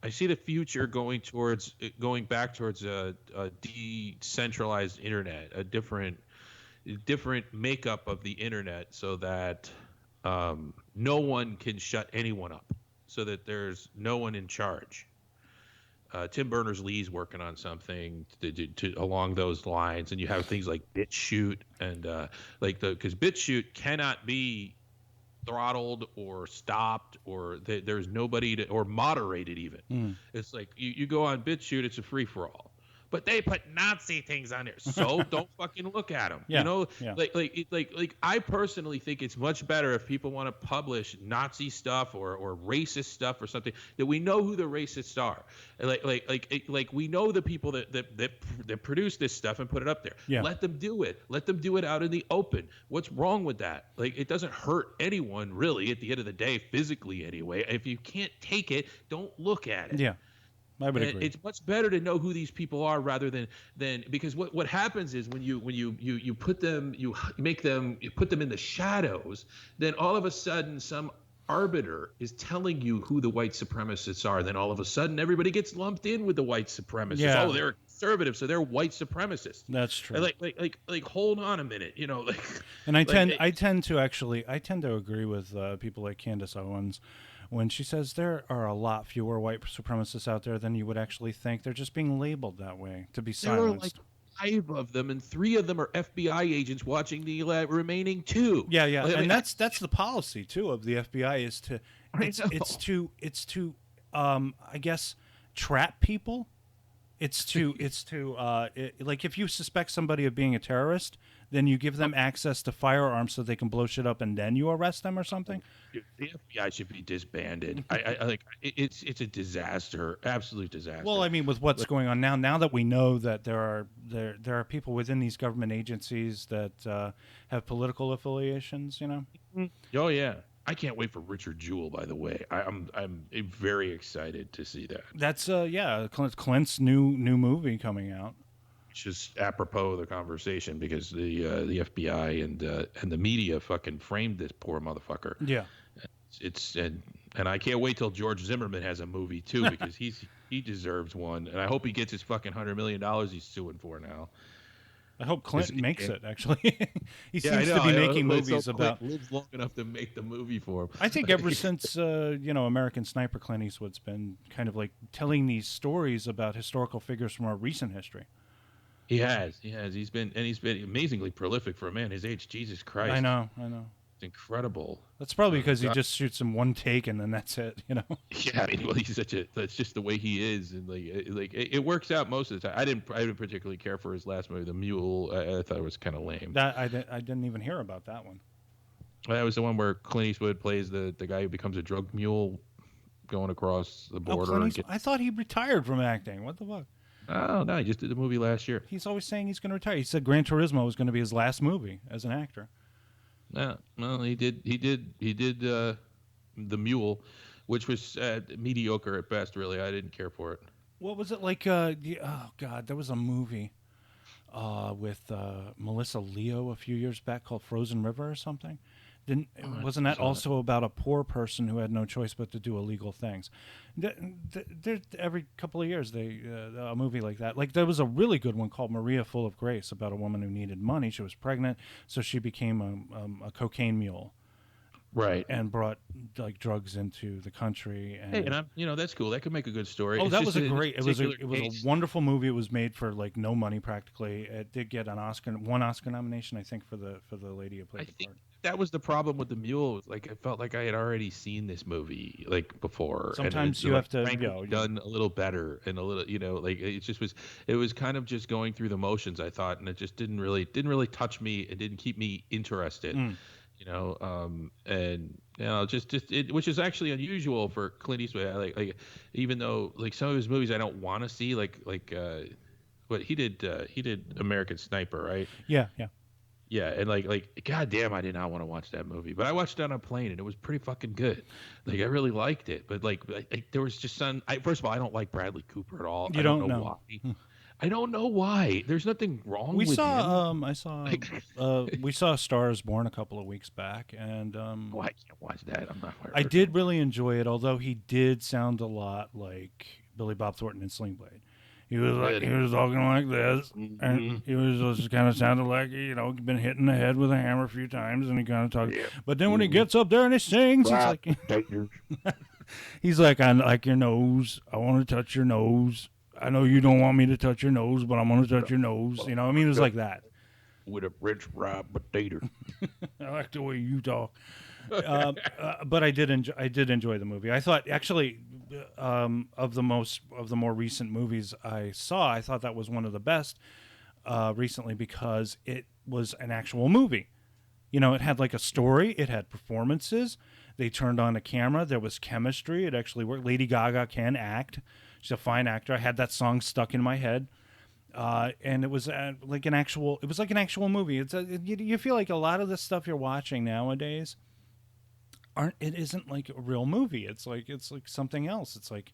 I see the future going back towards a decentralized internet, a different makeup of the internet, so that no one can shut anyone up, so that there's no one in charge. Tim Berners-Lee's working on something along those lines, and you have things like BitChute and because BitChute cannot be throttled or stopped, or there's nobody to, or moderated even. Mm. It's like you go on BitChute, it's a free for all. But they put Nazi things on there, so don't fucking look at them. Yeah, yeah, Like I personally think it's much better if people want to publish Nazi stuff or racist stuff or something, that we know who the racists are. Like we know the people that produce this stuff and put it up there. yeah. Let them do it. Let them do it out in the open. What's wrong with that? Like, it doesn't hurt anyone really at the end of the day, physically anyway. If you can't take it, don't look at it. Yeah, I would And agree. it's much better to know who these people are rather than because what happens is when you put them, you put them in the shadows, then all of a sudden some arbiter is telling you who the white supremacists are. Then all of a sudden everybody gets lumped in with the white supremacists. Yeah. Oh, they're conservative, so they're white supremacists. That's true. And like hold on a minute, like. And I tend like, I tend to agree with people like Candace Owens when she says there are a lot fewer white supremacists out there than you would actually think. They're just being labeled that way to be there are like silenced. 5 of them, and 3 of them are FBI agents watching the remaining 2. Yeah, yeah, I and mean, that's the policy too of the FBI is to I guess trap people. Like if you suspect somebody of being a terrorist, then you give them access to firearms so they can blow shit up, and then you arrest them or something. the FBI should be disbanded. I like it's a disaster, absolute disaster. Well, I mean, with what's going on now that we know that there are people within these government agencies that have political affiliations, Oh yeah, I can't wait for Richard Jewell. By the way, I'm very excited to see that. That's Clint's new movie coming out. It's just apropos of the conversation because the FBI and the media fucking framed this poor motherfucker. Yeah. It's and I can't wait till George Zimmerman has a movie too, because he deserves one, and I hope he gets his fucking $100 million he's suing for now. I hope Clint makes it. Actually, he Yeah, I seems know, to be I know. making So movies Clint about. lives long enough to make the movie for him. I think ever since American Sniper, Clint Eastwood's been kind of like telling these stories about historical figures from our recent history. He has. He's been amazingly prolific for a man his age. Jesus Christ. I know. It's incredible. That's probably because he just shoots in one take and then that's it. Yeah, I mean, well, he's that's just the way he is, and it works out most of the time. I didn't particularly care for his last movie, The Mule. I thought it was kind of lame. That I didn't even hear about that one. That was the one where Clint Eastwood plays the guy who becomes a drug mule going across the border. I thought he retired from acting. What the fuck? Oh no, he just did the movie last year. He's always saying he's going to retire. He said Gran Turismo was going to be his last movie as an actor. No, well, he did The Mule, which was mediocre at best. Really, I didn't care for it. What was it like? Oh God, there was a movie with Melissa Leo a few years back called Frozen River or something. Wasn't that also about a poor person who had no choice but to do illegal things? Every couple of years, a movie like that. Like there was a really good one called Maria Full of Grace about a woman who needed money. She was pregnant, so she became a cocaine mule. Right. And brought like drugs into the country. And, hey, and that's cool. That could make a good story. Oh, it's that was it was a wonderful movie. It was made for like no money practically. It did get one Oscar nomination, I think, for the lady who played the part. That was the problem with The Mule. Like I felt like I had already seen this movie like before. Sometimes you have to done a little better and a little, like it was kind of just going through the motions, I thought, and it just didn't really touch me. It didn't keep me interested. Which is actually unusual for Clint Eastwood. Like even though like some of his movies I don't want to see, like what he did American Sniper, right? Yeah. Yeah, and like goddamn, I did not want to watch that movie, but I watched it on a plane and it was pretty fucking good. Like I really liked it, but like there was just some. First of all, I don't like Bradley Cooper at all. You don't know why. I don't know why. There's nothing wrong with him. Like, We saw Stars Born a couple of weeks back, and oh, I can't watch that. I'm not I fired. did really enjoy it, although he did sound a lot like Billy Bob Thornton in Sling Blade. He was talking like this, and Mm-hmm. he was just kind of sounded like he'd been hit in the head with a hammer a few times, and he kind of talked. Yeah. But then when he Mm-hmm. gets up there and he sings, he's Right. like, Taters. he's like, I like your nose. I want to touch your nose. I know you don't want me to touch your nose, but I'm gonna touch your nose. I mean, it was like that. With a French fry potato. I like the way you talk. But I did enjoy the movie. I thought actually of the more recent movies I saw, I thought that was one of the best recently because it was an actual movie. It had like a story, it had performances. They turned on a camera. There was chemistry. It actually worked. Lady Gaga can act. She's a fine actor. I had that song stuck in my head. And it was like an actual. It was like an actual movie. You feel like a lot of the stuff you're watching nowadays aren't. It isn't like a real movie. It's like something else. It's like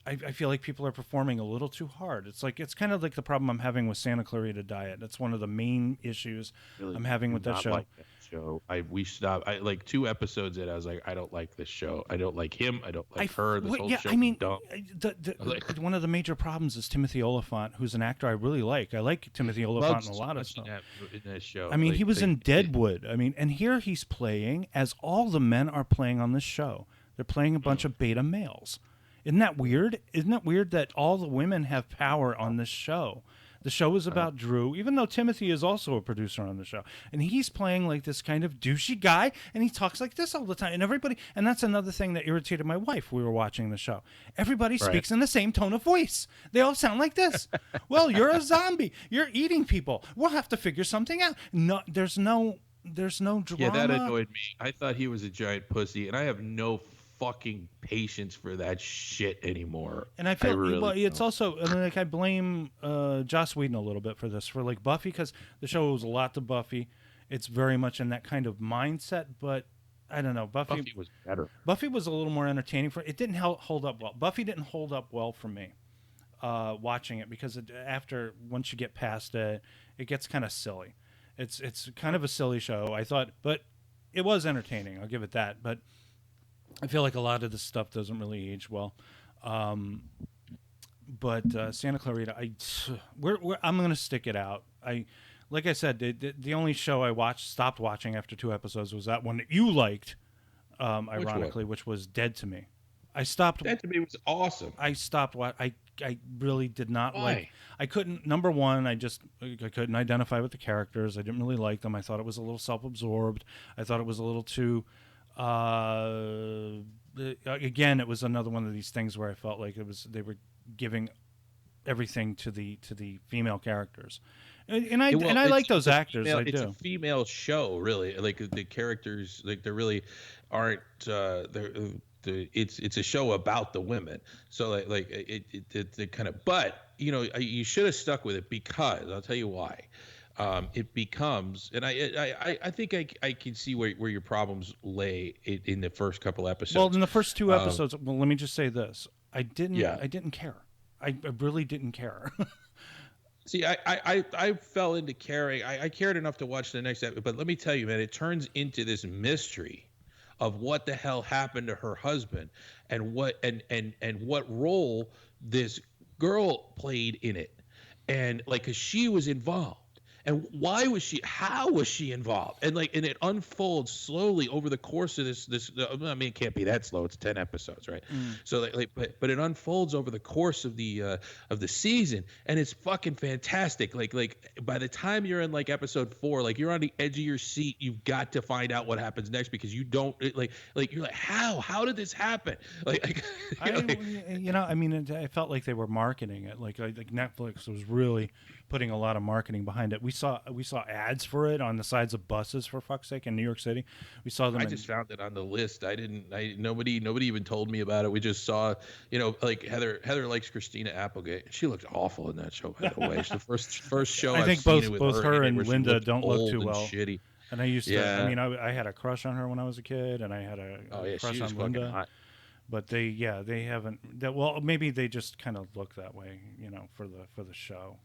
I feel like people are performing a little too hard. It's kind of like the problem I'm having with Santa Clarita Diet. That's one of the main issues Really I'm having do with that not show. like that show. We stopped. I like 2 episodes in. I was like, I don't like this show. I don't like him. I don't like her. This whole Yeah, show I is mean, dumb. one of the major problems is Timothy Oliphant, who's an actor I really like. I like Timothy Oliphant Loves in a so lot of much stuff. in that show. I mean, he was in It, Deadwood. I mean, and here he's playing as all the men are playing on this show. They're playing a bunch of beta males. Isn't that weird? Isn't that weird that all the women have power on this show? The show is about Drew, even though Timothy is also a producer on the show. And he's playing like this kind of douchey guy, and he talks like this all the time. And that's another thing that irritated my wife. We were watching the show. Everybody right. speaks in the same tone of voice. They all sound like this. Well, you're a zombie. You're eating people. We'll have to figure something out. No, there's no Yeah, that drama. annoyed me. I thought he was a giant pussy, and I have no fucking patience for that shit anymore. And I I feel well. really It's don't. also like I blame Joss Whedon a little bit for this, for like Buffy, because the show owes a lot to Buffy. It's very much in that kind of mindset, but I don't know. Buffy Buffy was better. Buffy was a little more entertaining. It didn't hold up well. Buffy didn't hold up well for me watching it because after once you get past it, it gets kind of silly. It's kind of a silly show. I thought, but it was entertaining. I'll give it that. But I feel like a lot of this stuff doesn't really age well. Um, but Santa Clarita, I'm gonna stick it out. Like I said, the only show I stopped watching after 2 episodes was that one that you liked, Which one? ironically, which was Dead to Me. I stopped. That to me was awesome. I stopped. I really did not like. Why? I couldn't. Number one, I couldn't identify with the characters. I didn't really like them. I thought it was a little self-absorbed. I thought it was a little too. Again, it was another one of these things where I felt like they were giving everything to the female characters, and I like those actors. I It's a do. female show, really. Like the characters, like they really aren't. It's a show about the women. So it kind of. But you should have stuck with it because I'll tell you why. It becomes, and I think I can see where your problems lay in the first couple Well, episodes. in the first two Um, episodes, well, let me just say this: yeah. I didn't care. I really didn't care. See, I fell into caring. I cared enough to watch the next episode, but let me tell you, man, it turns into this mystery of what the hell happened to her husband and what role this girl played in it, and like, 'cause she was involved. And why was she? How was she involved? And it unfolds slowly over the course of this. I mean, it can't be that slow. It's 10 episodes, right? Mm. So but it unfolds over the course of the season, and it's fucking fantastic. Like by the time you're in like episode 4, like you're on the edge of your seat. You've got to find out what happens next because you don't like you're like, how did this happen? Like, I, like I mean, I felt like they were marketing it. Like Netflix was really putting a lot of marketing behind it. We saw ads for it on the sides of buses, for fuck's sake, in New York City. We saw them. I just found it on the list. Nobody even told me about it. We just saw, like Heather likes Christina Applegate. She looked awful in that show, by the way. It's the first show I I've think seen both it with both her her in it and where she Linda looked don't look old too and well. shitty. And I used to. I Yeah. mean, I had a crush on her when I was a kid, and I had a Oh yeah, crush she was on fucking Linda. hot. But they haven't. That well, maybe they just kind of look that way, for the show.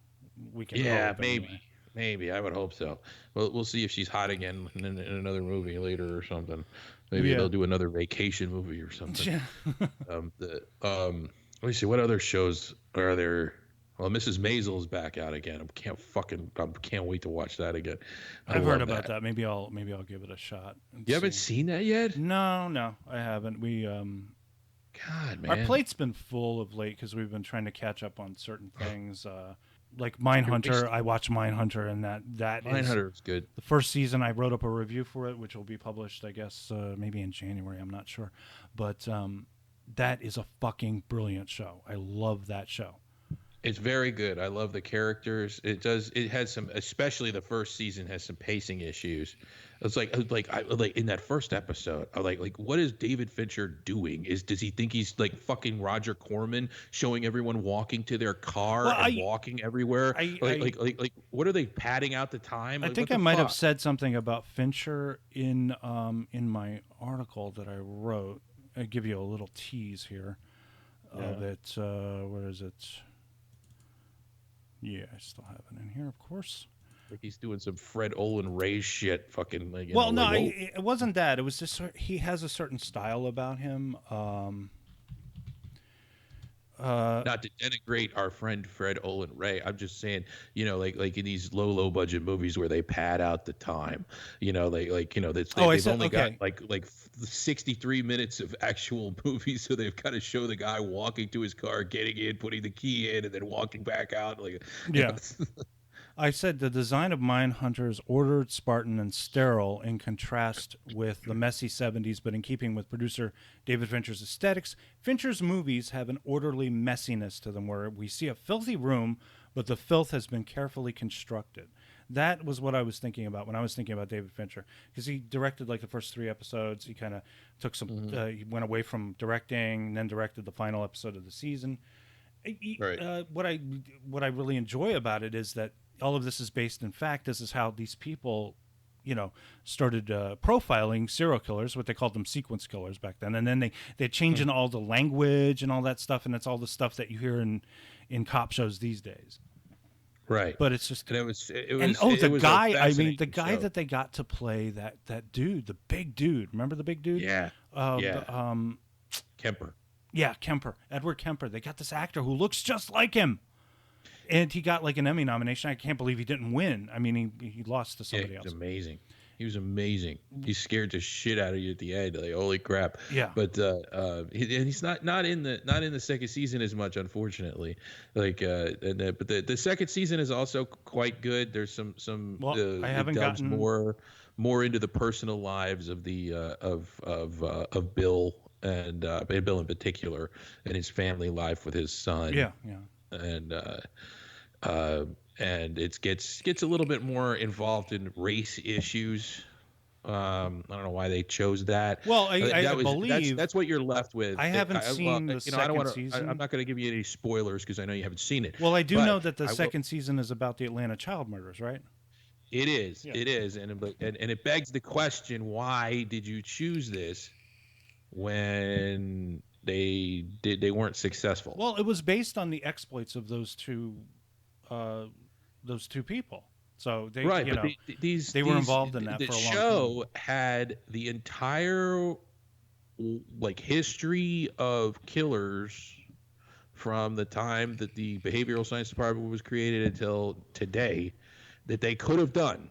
We can Yeah, hope maybe. anyway. Maybe. I would hope so. Well, we'll see if she's hot again in another movie later or something. Maybe Yeah. they'll do another vacation movie or something. Yeah. The Let me see, what other shows are there? Well, Mrs. Maisel is back out again. I can't wait to watch that again. I I've heard love about that. that. Maybe I'll give it a shot and You haven't see. seen that yet? No, I haven't. God, Our man. plate's been full of late because we've been trying to catch up on certain things. Like You're Mindhunter, wasting. I watch Mindhunter, and that is Mindhunter is good. the first season. I wrote up a review for it, which will be published, I guess, maybe in January. I'm not sure, but that is a fucking brilliant show. I love that show. It's very good. I love the characters. It has some, especially the first season has some pacing issues. It's like in that first episode, I like what is David Fincher doing? Does he think he's like fucking Roger Corman, showing everyone walking to their car Well, and walking everywhere? Like what are they padding out the time? I Like what think I the might have fuck? said something about Fincher in my article that I wrote. I give you a little tease here of Yeah. it. Where is it? Yeah, I still have it in here, of course. Like he's doing some Fred Olin Ray shit, fucking like Well, no, like whoa. it wasn't that. It was just he has a certain style about him. Not to denigrate our friend Fred Olin Ray. I'm just saying, like in these low budget movies where they pad out the time, Oh, I they've said only got okay. like 63 minutes of actual movie, so they've got to show the guy walking to his car, getting in, putting the key in, and then walking back out. Like, Yeah. I said the design of Mindhunter is ordered, Spartan, and sterile in contrast with the messy 70s, but in keeping with producer David Fincher's aesthetics. Fincher's movies have an orderly messiness to them where we see a filthy room, but the filth has been carefully constructed. That was what I was thinking about when I was thinking about David Fincher, because he directed like the first 3 episodes. He kind of took some, he went away from directing, and then directed the final episode of the season. right. What I really enjoy about it is that all of this is based in fact. This is how these people, started profiling serial killers. What they called them sequence killers back then, and then they change in all the language and all that stuff, and it's all the stuff that you hear in cop shows these days. Right. But it's just And it and was oh, it the was a guy. I mean, the fascinating guy show. that they got to play that dude, the big dude. Remember the big dude? Yeah. Yeah. Kemper. Yeah, Kemper, Edward Kemper. They got this actor who looks just like him, and he got like an Emmy nomination. I can't believe he didn't win. I mean, he lost to Yeah, somebody he was else. amazing. He was amazing. He scared the shit out of you at the end. Like holy crap! Yeah. But and he's not in the second season as much, unfortunately. Like but the second season is also quite good. There's some Well, I it haven't delves gotten. more into the personal lives of the of Bill and Bill in particular and his family life with his son. Yeah. And and it gets a little bit more involved in race issues. I don't know why they chose that. Well, I believe that's what you're left with. I haven't seen the I don't second want to. season. I'm not going to give you any spoilers because I know you haven't seen it. Well, I do But know that the I will- second season is about the Atlanta child murders, right? It is. Yeah. It is, and it begs the question: why did you choose this when they weren't successful? Well, it was based on the exploits of those two people. So they, Right, but they were involved in that the for a long show time. had the entire like history of killers from the time that the behavioral science department was created until today that they could have done,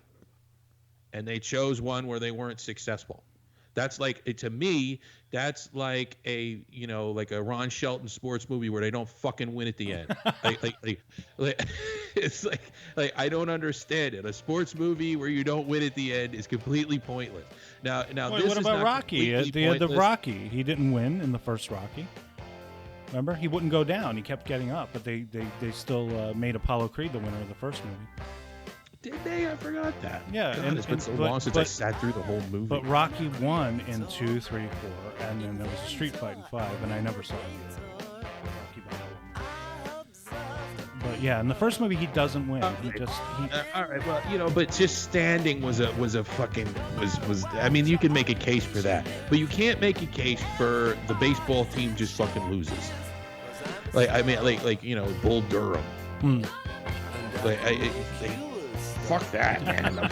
and they chose one where they weren't successful. That's like to me. That's like like a Ron Shelton sports movie where they don't fucking win at the end. like it's like I don't understand it. A sports movie where you don't win at the end is completely pointless. Now Wait, this what is about not Rocky? completely The pointless. Rocky, he didn't win in the first Rocky. Remember, he wouldn't go down. He kept getting up, but they still made Apollo Creed the winner of the first movie. Did they? I forgot that. Yeah, God, it's been so long since I sat through the whole movie. But Rocky won in 2, 3, 4, and then there was a street fight in 5, and I never saw the Rocky Balboa. yeah, in the first movie he doesn't win. He all right, well, but just standing was a fucking was. I mean, you can make a case for that, but you can't make a case for the baseball team just fucking loses. Like, I mean, like Bull Durham. Like, fuck that, man.